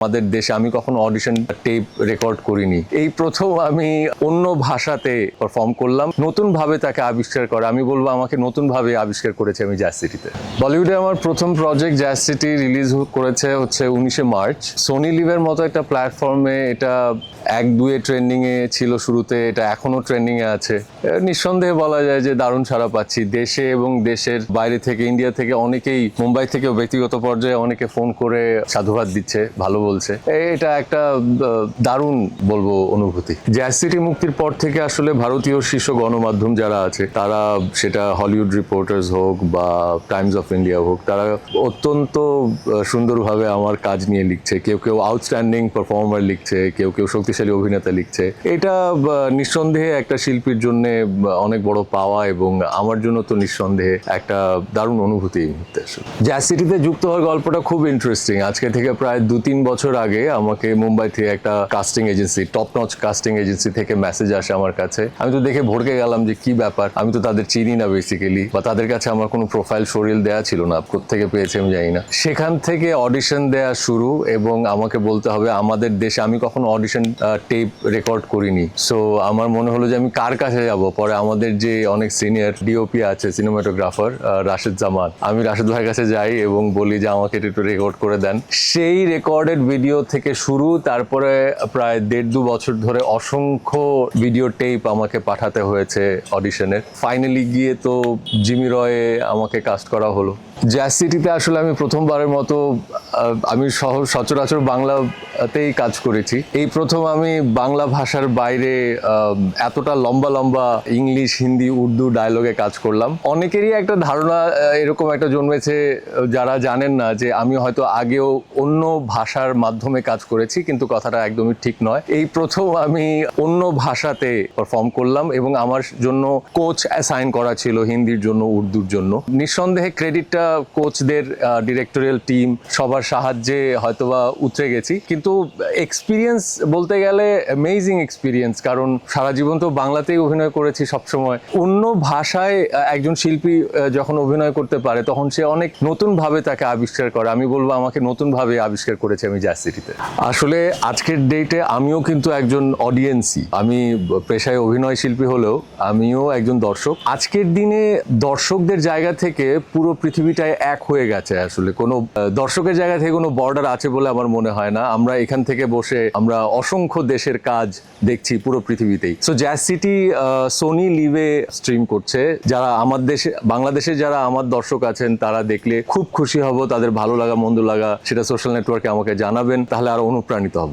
আমাদের দেশে আমি কখনো অডিশন টেপ রেকর্ড করিনি, এই প্রথম আমি অন্য ভাষাতে পারফর্ম করলাম, নতুন ভাবে তাকে আবিষ্কার করা। আমি বলবো আমাকে নতুন ভাবে আবিষ্কার করেছে আমি জ্যাজ সিটিতে। বলিউডে আমার প্রথম প্রজেক্ট জ্যাজ সিটি রিলিজ করেছে হচ্ছে 19শে মার্চ। সোনি লিভের মতো একটা প্ল্যাটফর্মে এটা 1-2 ট্রেন্ডিং এ ছিল শুরুতে, এটা এখনো ট্রেন্ডিং এ আছে। নিঃসন্দেহে বলা যায় যে দারুণ সাড়া পাচ্ছি। দেশে এবং দেশের বাইরে থেকে, ইন্ডিয়া থেকে অনেকেই, মুম্বাই থেকেও ব্যক্তিগত পর্যায়ে অনেকে ফোন করে সাধুবাদ দিচ্ছে, ভালো বলছে। এটা একটা দারুণ বলবো অনুভূতি। জ্যাজ সিটি মুক্তির পর থেকে আসলে ভারতীয় শীর্ষ গণমাধ্যম যারা আছে তারা, সেটা হলিউড রিপোর্টার্স হোক বা টাইমস অফ ইন্ডিয়া হোক, তারা অত্যন্ত সুন্দরভাবে আমার কাজ নিয়ে লিখছে। কেউ কেউ আউটস্ট্যান্ডিং পারফর্মার লিখছে, কেউ কেউ শক্তিশালী অভিনেতা লিখছে। এটা নিঃসন্দেহে একটা শিল্পীর জন্য অনেক বড় পাওয়া, এবং আমার জন্য তো নিঃসন্দেহে একটা দারুণ অনুভূতি এই মুহূর্তে। জ্যাজ সিটিতে যুক্ত হওয়ার গল্পটা খুব ইন্টারেস্টিং। আজকে থেকে প্রায় 2-3 বছর আগে আমাকে মুম্বাই থেকে একটা casting agency, top notch casting agency থেকে মেসেজ আসে আমার কাছে। আমি তো দেখে ভড়কে গেলাম যে কি ব্যাপার, আমি তো তাদের চিনি না বেসিক্যালি, বা তাদের কাছে আমার কোনো প্রোফাইল শরীর দেওয়া ছিল না, কোত্থেকে পেয়েছে আমি জানি না। সেখান থেকে অডিশন দেওয়া শুরু, এবং আমাকে বলতে হবে আমাদের দেশে আমি কখনো অডিশন টেপ রেকর্ড করিনি। সো আমার মনে হলো যে আমি কার কাছে যাব। পরে আমাদের যে অনেক সিনিয়র ডিওপি আছে, সিনেমাটোগ্রাফার রাশেদ জামান, আমি রাশেদ ভাইয়ের কাছে যাই এবং বলি যে আমাকে একটু রেকর্ড করে দেন। সেই রেকর্ডেড ভিডিও থেকে শুরু, তারপরে প্রায় 1.5-2 বছর ধরে অসংখ্য ভিডিও টেপ আমাকে পাঠাতে হয়েছে অডিশনের। ফাইনালি গিয়ে তো জিমি রয়ে আমাকে কাস্ট করা হলো। জ্যাজ সিটিতে আসলে আমি প্রথমবারের মতো, আমি সচরাচর বাংলাতেই কাজ করেছি, এই প্রথম আমি বাংলা ভাষার বাইরে এতটা লম্বা লম্বা ইংলিশ, হিন্দি, উর্দু ডায়লগে কাজ করলাম। অনেকেরই একটা ধারণা এরকম একটা জন্মেছে, যারা জানেন না যে আমি হয়তো আগেও অন্য ভাষার মাধ্যমে কাজ করেছি, কিন্তু কথাটা একদমই ঠিক নয়। এই প্রথম আমি অন্য ভাষাতে পারফর্ম করলাম, এবং আমার জন্য কোচ অ্যাসাইন করা ছিল হিন্দির জন্য, উর্দুর জন্য। নিঃসন্দেহে ক্রেডিটটা কোচদের, ডিরেক্টোরিয়াল টিম সবার সাহায্যে হয়তোবা উতরে গেছি, কিন্তু এক্সপিরিয়েন্স বলতে গেলে অ্যামেজিং এক্সপিরিয়েন্স। কারণ সারা জীবন তো বাংলাতেই অভিনয় করেছি সবসময়। অন্য ভাষায় একজন শিল্পী যখন অভিনয় করতে পারে তখন সে অনেক নতুন ভাবে তাকে আবিষ্কার করে। আমি বলবো আমাকে নতুন ভাবে আবিষ্কার করেছে আমি জ্যাজ সিটিতে। আসলে আজকের ডেটে আমিও কিন্তু একজন অডিয়েন্সই। আমি পেশায় অভিনয় শিল্পী হলেও আমিও একজন দর্শক। আজকের দিনে দর্শকদের জায়গা থেকে পুরো পৃথিবীটাই এক হয়ে গেছে। আসলে কোনো দর্শকের জায়গা থেকে কোনো বর্ডার আছে বলে আমার মনে হয় না। আমরা এখান থেকে বসে আমরা অসংখ্য দেশের কাজ দেখছি পুরো পৃথিবীতেই। সো জ্যাজ সিটি সোনি লিভে স্ট্রিম করছে। যারা আমার দেশে, বাংলাদেশে যারা আমার দর্শক আছেন, তারা দেখলে খুব খুশি হব। তাদের ভালো লাগা মন্দ লাগা সেটা সোশ্যাল নেটওয়ার্কে আমাকে জানাবেন, তাহলে আরো অনুপ্রাণিত হব।